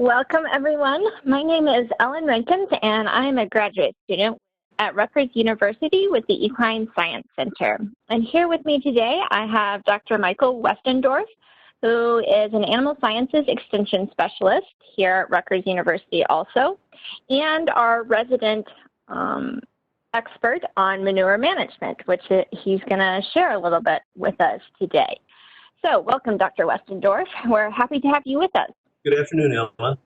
Welcome, everyone. My name is Ellen Rankins, and I am a graduate student at Rutgers University with the Equine Science Center. And here with me today, I have Dr. Michael Westendorf, who is an animal sciences extension specialist here at Rutgers University also, and our resident expert on manure management, which he's going to share a little bit with us today. So welcome, Dr. Westendorf. We're happy to have you with us. Good afternoon, Ellen.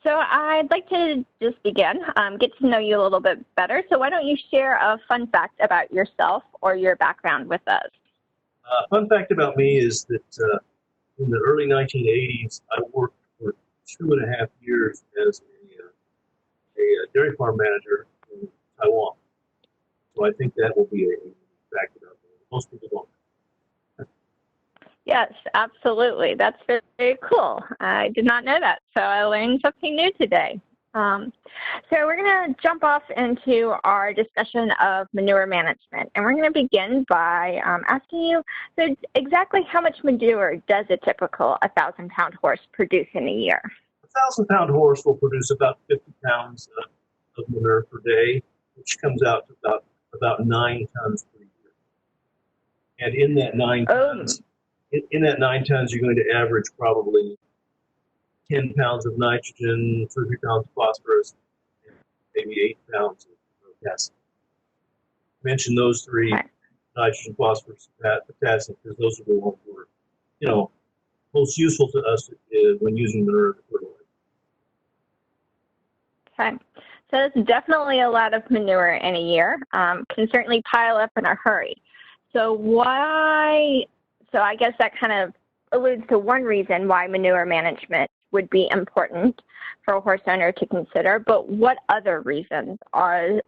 So I'd like to just begin, get to know you a little bit better. So why don't you share a fun fact about yourself or your background with us? Fun fact about me is that in the early 1980s, I worked for 2.5 years as a dairy farm manager in Taiwan. So I think that will be a fact about me. Most people don't. Yes, absolutely. That's very, very cool. I did not know that, so I learned something new today. So we're going to jump off into our discussion of manure management, and we're going to begin by asking you, so exactly how much manure does a typical 1,000-pound horse produce in a year? A 1,000-pound horse will produce about 50 pounds of manure per day, which comes out to about 9 tons per year. And in that 9 tons, in that 9 tons, you're going to average probably 10 pounds of nitrogen, 2 or 3 pounds of phosphorus, and maybe 8 pounds of potassium. Mention those three: nitrogen, phosphorus, potassium, because those are the ones that are, most useful to us when using manure as a fertilizer. Okay, so that's definitely a lot of manure in a year. Can certainly pile up in a hurry. So why? So I guess that kind of alludes to one reason why manure management would be important for a horse owner to consider, but what other reasons are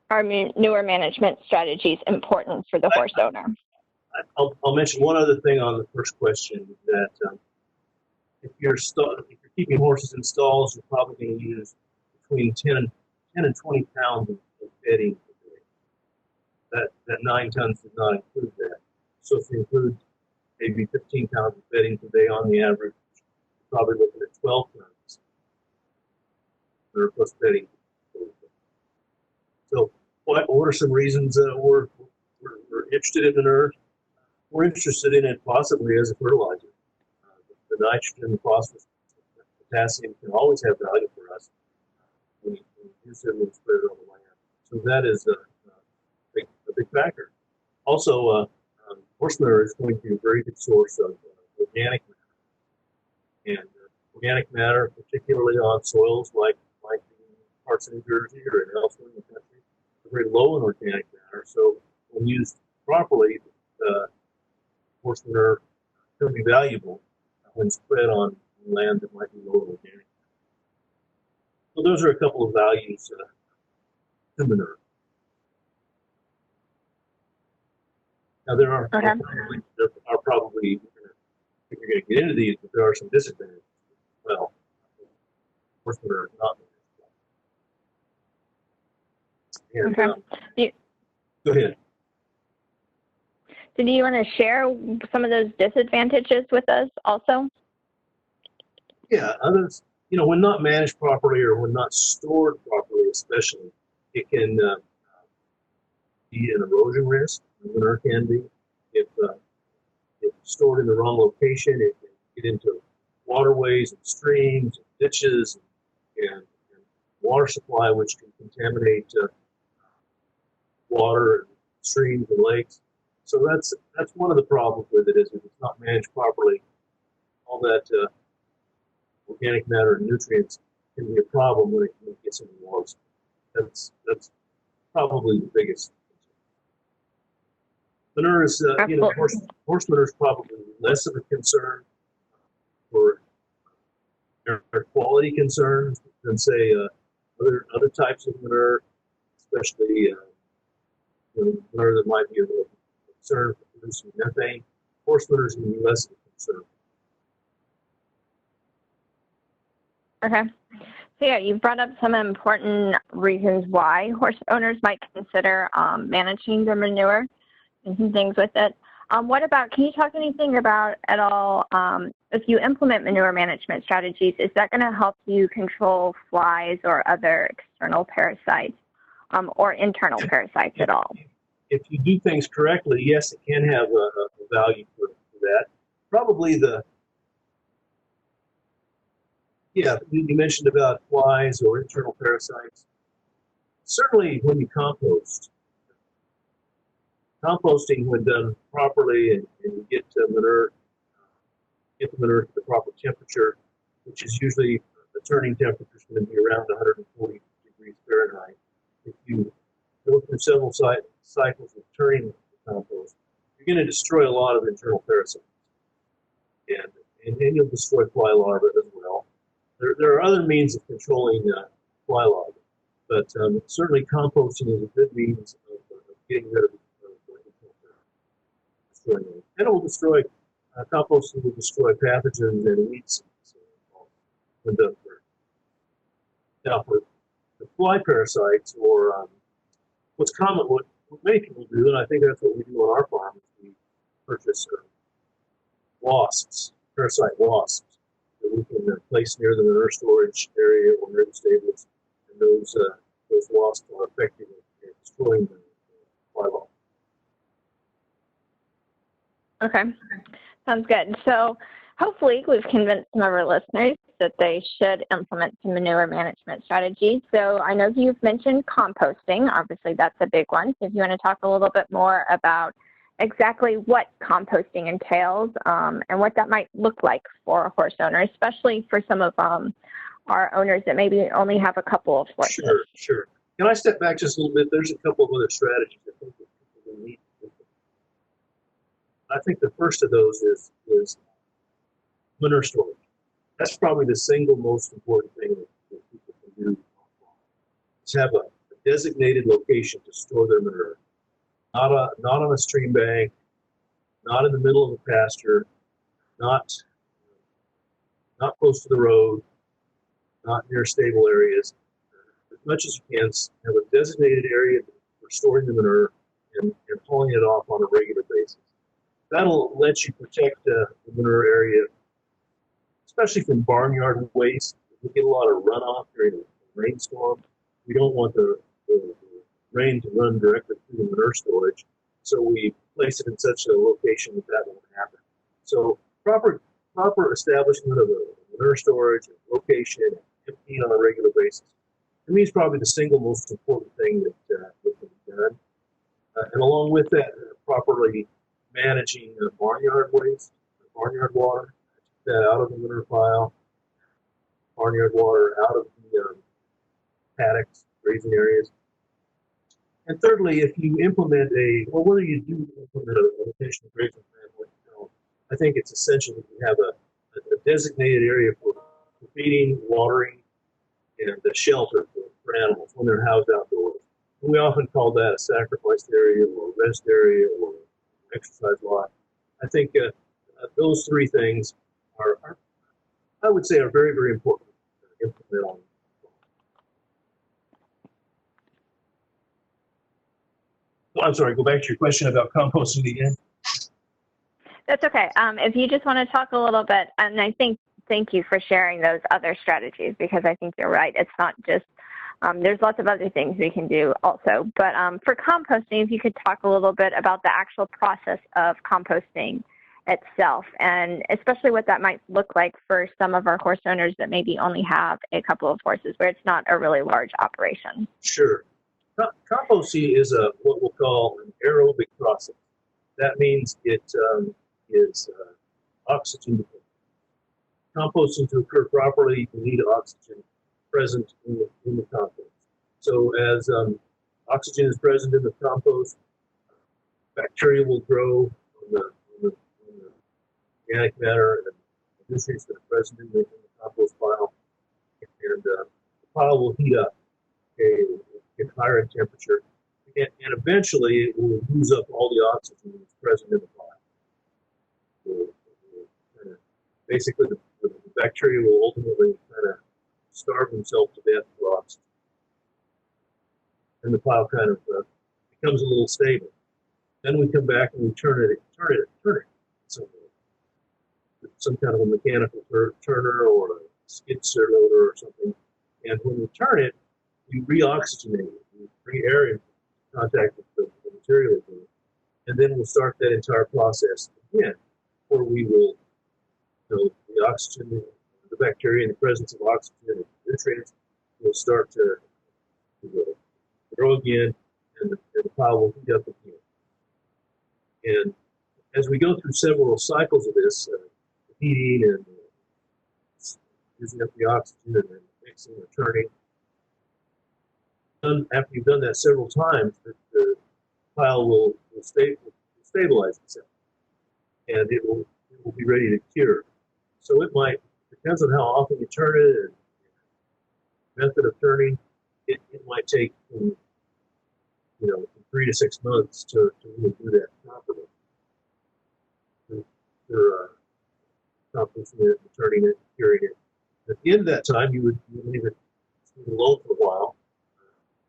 manure management strategies important for the horse owner? I'll mention one other thing on the first question, that if you're keeping horses in stalls, you're probably going to use between 10 and 20 pounds of bedding. That 9 tons does not include that. So if you include maybe 15 pounds of bedding per day on the average, you're probably looking at 12 tons plus bedding. So what are some reasons we're interested in manure? We're interested in it possibly as a fertilizer. The nitrogen, the phosphorus, the potassium can always have value for us when you use it and spread it on the land. So that is a big factor. Also, horse manure is going to be a very good source of organic matter. And organic matter, particularly on soils like parts of New Jersey or elsewhere in the country, are very low in organic matter. So when used properly, horse manure can be valuable when spread on land that might be low in organic matter. So those are a couple of values to manure. Now, there are probably, if you're going to get into these, but there are some disadvantages as well. Horse manure is not managed. And, go ahead. So do you want to share some of those disadvantages with us also? Yeah, others, when not managed properly or when not stored properly especially, it can be an erosion risk. Manure can be. If stored in the wrong location, it can get into waterways and streams and ditches and water supply, which can contaminate water and streams and lakes. So that's one of the problems with it, is if it's not managed properly, all that organic matter and nutrients can be a problem when it gets into the water. That's probably the biggest. Manure is, horse manure is probably less of a concern for air quality concerns than, say, other types of manure, especially manure that might be a concern for producing methane. Horse manure is going to be less of a concern. Okay. So yeah, you brought up some important reasons why horse owners might consider managing their manure and some things with it. What about, can you talk anything about at all, if you implement manure management strategies, is that going to help you control flies or other external parasites or internal parasites at all? If you do things correctly, yes, it can have a value for that. Probably you mentioned about flies or internal parasites. Certainly when you composting when done properly and you get the manure to the proper temperature, which is usually the turning temperature is going to be around 140 degrees Fahrenheit. If you go through several cycles of turning the compost, you're going to destroy a lot of internal parasites. And then you'll destroy fly larvae as well. There are other means of controlling fly larvae, but certainly composting is a good means of getting rid of destroying them. And it will destroy, composting will destroy pathogens and weed seeds when done correctly. Now, for the fly parasites, or what's common, what many people do, and I think that's what we do on our farm, is we purchase wasps, parasite wasps, that we can place near the manure storage area or near the stables, and those wasps are effective in destroying the fly larvae. Okay, sounds good. So hopefully we've convinced some of our listeners that they should implement some manure management strategies. So I know you've mentioned composting. Obviously, that's a big one. So if you want to talk a little bit more about exactly what composting entails and what that might look like for a horse owner, especially for some of our owners that maybe only have a couple of horses. Sure. Can I step back just a little bit? There's a couple of other strategies I think that people will need. I think the first of those is manure storage. That's probably the single most important thing that people can do. Is have a designated location to store their manure. Not on a stream bank, not in the middle of a pasture, not close to the road, not near stable areas. As much as you can, have a designated area for storing the manure and hauling it off on a regular basis. That'll let you protect the manure area, especially from barnyard waste. We get a lot of runoff during a rainstorm. We don't want the rain to run directly through the manure storage, so we place it in such a location that won't happen. So proper establishment of a manure storage and location, emptying on a regular basis, to me is probably the single most important thing that can be done. And along with that, properly managing barnyard waste, barnyard water, keep that out of the manure pile, barnyard water out of the paddocks, grazing areas. And thirdly, if you implement whether you do implement a rotational grazing plan, I think it's essential that you have a designated area for feeding, watering, and the shelter for animals when they're housed outdoors. And we often call that a sacrificed area or rest area or exercise lot. I think those three things are, I would say, are very, very important to implement on. I'm sorry, go back to your question about composting again. That's okay. If you just want to talk a little bit, and thank you for sharing those other strategies, because I think you're right. It's not just, there's lots of other things we can do also. But for composting, if you could talk a little bit about the actual process of composting itself, and especially what that might look like for some of our horse owners that maybe only have a couple of horses, where it's not a really large operation. Sure. Composting is what we'll call an aerobic process. That means it is oxygen dependent. Composting to occur properly, you need oxygen present in the compost. So as oxygen is present in the compost, bacteria will grow on the organic matter and nutrients that are present in the compost pile, and the pile will heat up. Okay, get higher in temperature, and eventually it will use up all the oxygen that's present in the pile. Basically, the bacteria will ultimately kind of starve themselves to death for oxygen, and the pile kind of becomes a little stable. Then we come back and we turn it. So some kind of a mechanical turner or a skid steer loader or something. And when we turn it, we re-oxygenate it, we re-air it in contact with the material again. And then we'll start that entire process again, where we will, the oxygen, the bacteria in the presence of oxygen and nutrients will start to grow again, and the pile will heat up again. And as we go through several cycles of this, heating and using up the oxygen and then mixing or turning, after you've done that several times, the pile will stabilize itself, and it will be ready to cure. So it might, depends on how often you turn it and method of turning, it might take from 3 to 6 months to really do that properly. For composting it, turning it, curing it. At the end of that time, you would leave it low for a while,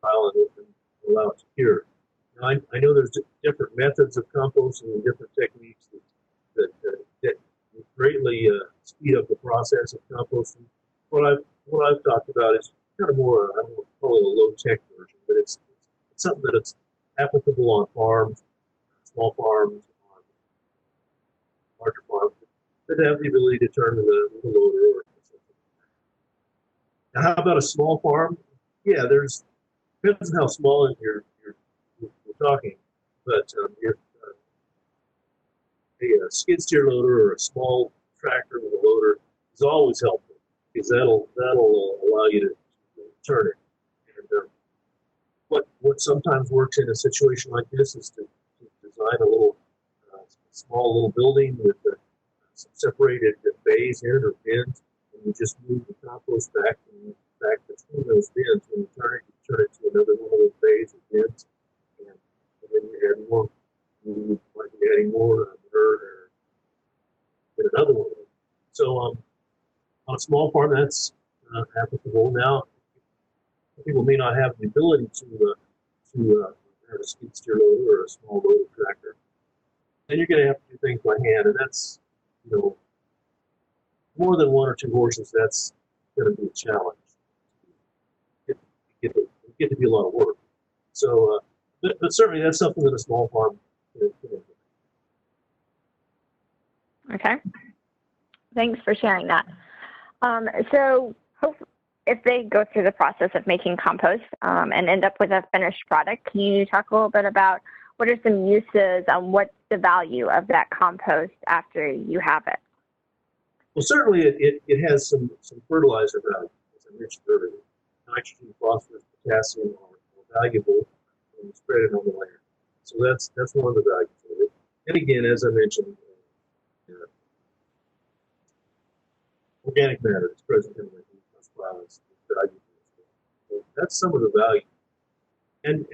pile it and allow it to cure. Now, I know there's different methods of composting and different techniques that greatly speed up the process of composting. What I've talked about is kind of more, I don't call it a low-tech version, but it's something that's applicable on farms, small farms, on larger farms that have the ability to turn with a loader or something. Now, how about a small farm? Yeah, depends on how small you're talking, but if a skid steer loader or a small tractor with a loader is always helpful, because that'll allow you to turn it. And what sometimes works in a situation like this is to design a little small little building with some separated bays in or bins, and you just move the compost back between those bins. When you turn it to another one of those bays or bins, and then you add more. You might be adding more dirt or in another one. So on a small farm, that's applicable. Now, people may not have the ability to have a skid steer loader or a small loader tractor. Then you're going to have to do things by hand, and that's more than 1 or 2 horses. That's going to be a challenge. It get to be a lot of work. So, but certainly that's something that a small farm can do. Okay. Thanks for sharing that. So if they go through the process of making compost and end up with a finished product, can you talk a little bit about what are some uses and what's the value of that compost after you have it? Well, certainly it has some fertilizer value, as I mentioned earlier. Nitrogen, phosphorus, potassium are valuable when you spread it on the land. So that's one of the values of it. And again, as I mentioned, organic matter is present in the violence. So that's some of the value. And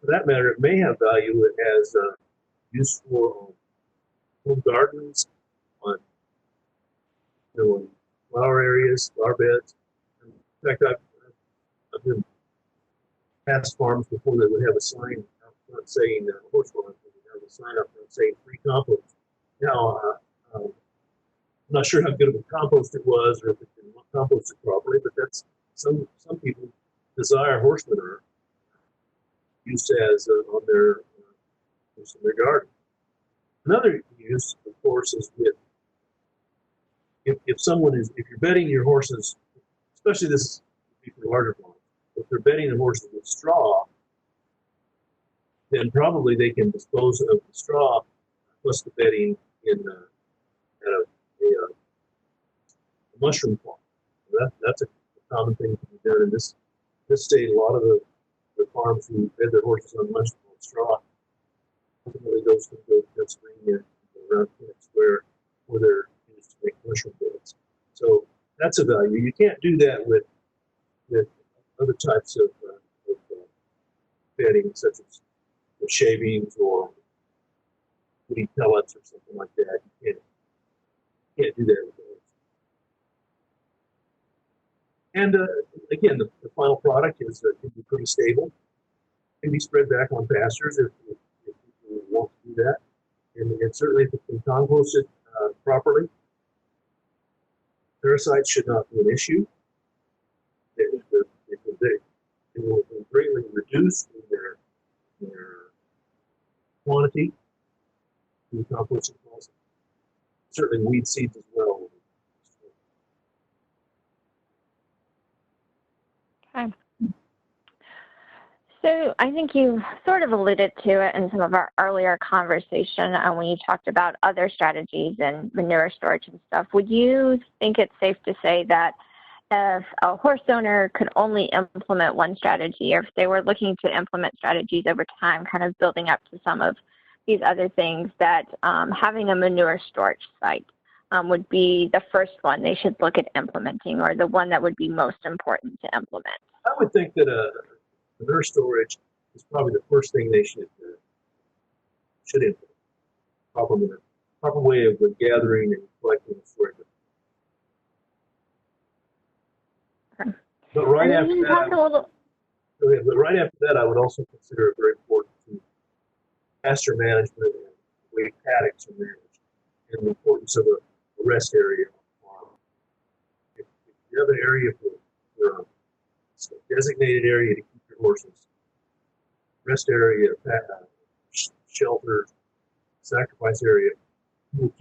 for that matter, it may have value as use for home gardens, on flower areas, flower beds. In fact, I've been past farms before that would have a sign out front saying horse farms would have a sign up front saying free compost. Now, I'm not sure how good of a compost it was or if it can compost it properly, but that's some people desire horse manure used as on their garden. Another use, of course, is with if you're bedding your horses, especially this would be for larger farms, if they're bedding the horses with straw, then probably they can dispose of the straw plus the bedding in at a mushroom farm. That's a common thing to be done in this state. A lot of the farms who bed their horses on mushroom straw, ultimately those can go to Pennsylvania around Phoenix where they're used to make mushroom beds. So that's a value. You can't do that with other types of bedding, such as shavings or woody pellets or something like that. You can't do that with those. And again, the final product can be pretty stable. Can be spread back on pastures if people want to do that. And certainly if it's been composted properly, parasites should not be an issue. They will greatly reduce in their quantity through composting process. Certainly weed seeds as well. Okay. So I think you sort of alluded to it in some of our earlier conversation when you talked about other strategies and manure storage and stuff. Would you think it's safe to say that if a horse owner could only implement one strategy, or if they were looking to implement strategies over time, kind of building up to some of these other things, that having a manure storage site would be the first one they should look at implementing, or the one that would be most important to implement? I would think that manure storage is probably the first thing they should implement. Proper way of gathering and collecting and storing it. Okay. But right after that, I would also consider it very important to pasture management and the way paddocks are managed, and the importance of a rest area on the farm. If you have an area for a designated area to keep your horses, rest area, shelter, sacrifice area, will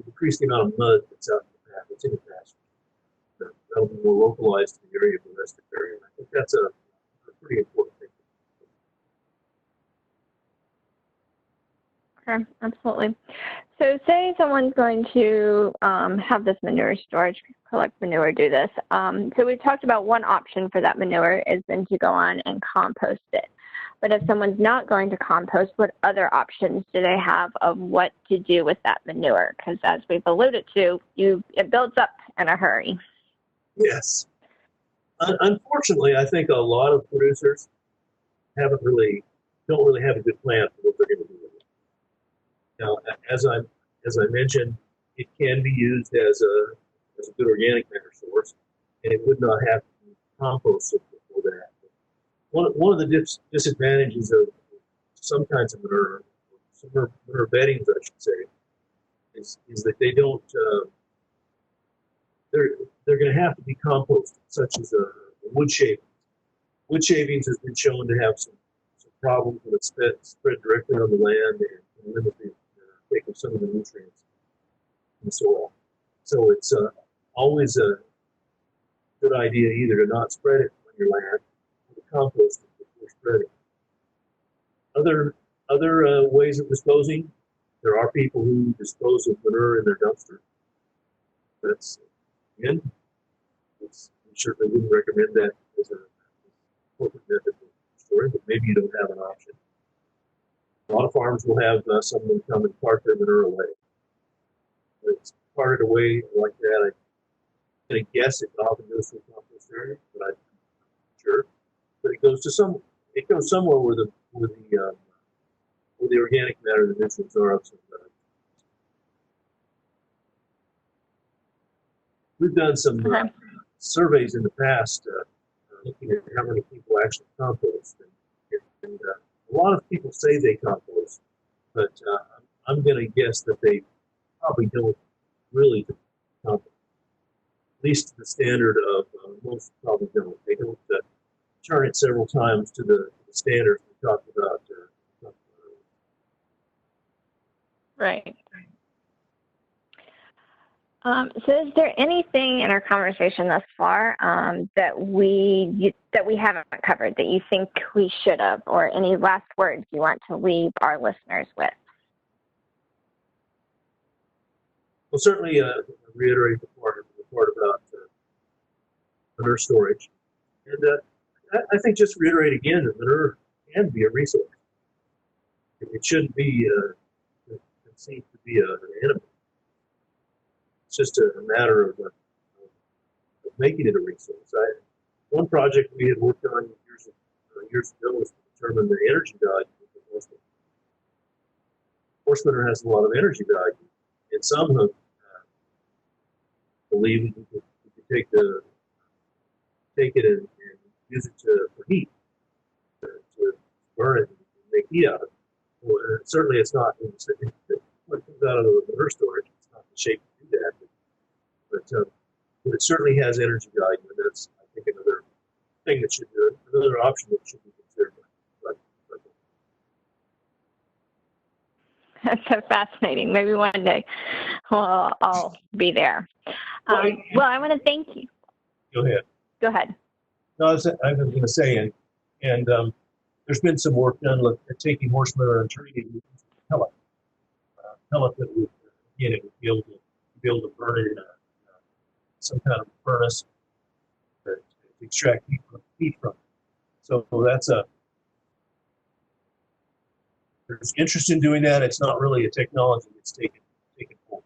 decrease the amount of mud that's out in the path, that's in the pasture. That'll be more localized to the area of the rested area. I think that's a pretty important thing. Okay, absolutely. So say someone's going to have this manure storage, collect manure, do this. So we've talked about one option for that manure is then to go on and compost it. But if someone's not going to compost, what other options do they have of what to do with that manure? Because as we've alluded to, it builds up in a hurry. Yes. Unfortunately, I think a lot of producers don't really have a good plan for what they're going to do with it. Now, as I mentioned, it can be used as a good organic matter source, and it would not have to be composted before that. One of the disadvantages of some kinds of manure, some manure beddings, I should say, is that they don't. They're going to have to be composted, such as wood shavings. Wood shavings has been shown to have some problems when it's spread directly on the land and limit the take of some of the nutrients in the soil. So it's always a good idea either to not spread it on your land or to compost it before spreading. Other ways of disposing, there are people who dispose of manure in their dumpster. That's, again, we certainly wouldn't recommend that as a corporate method of storing, but maybe you don't have an option. A lot of farms will have someone come and cart their manure away. When it's carted away like that, I'm going to guess it often goes to a compost area, but I'm not sure. But it goes somewhere where the organic matter, the nutrients are of some value. We've done some surveys in the past looking at how many people actually compost, and a lot of people say they compost, but I'm going to guess that they probably don't really compost. At least to the standard of most probably don't. They don't turn it several times to the standards we talked about. Right. So is there anything in our conversation thus far that we haven't covered that you think we should have, or any last words you want to leave our listeners with? Well, certainly reiterate the part about manure storage. And I think just reiterate again that manure can be a resource. It shouldn't be conceived to be an enemy. It's just a matter of making it a resource. One project we had worked on years ago was to determine the energy value of the horse manure. Horse manure has a lot of energy value, and some believe we could take it and use it for heat, to burn it and make heat out of it. Certainly, it's not what comes out of the manure storage. It's not the shape to do that, but it certainly has energy value, and that's, I think, another thing that should do it. Another option that should be considered. That's so fascinating. Maybe one day I'll be there. Well, I want to thank you. Go ahead. Go ahead. No, I was going to say, and there's been some work done at taking horse manure and turning it into pellet. Pellet that would, again, it would be able to burn it in some kind of furnace to extract heat from it. So there's interest in doing that. It's not really a technology that's taken hold.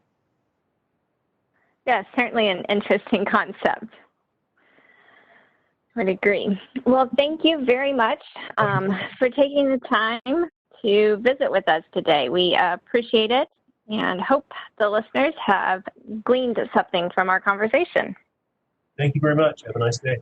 Yeah, certainly an interesting concept. I would agree. Well, thank you very much for taking the time to visit with us today. We appreciate it and hope the listeners have gleaned something from our conversation. Thank you very much. Have a nice day.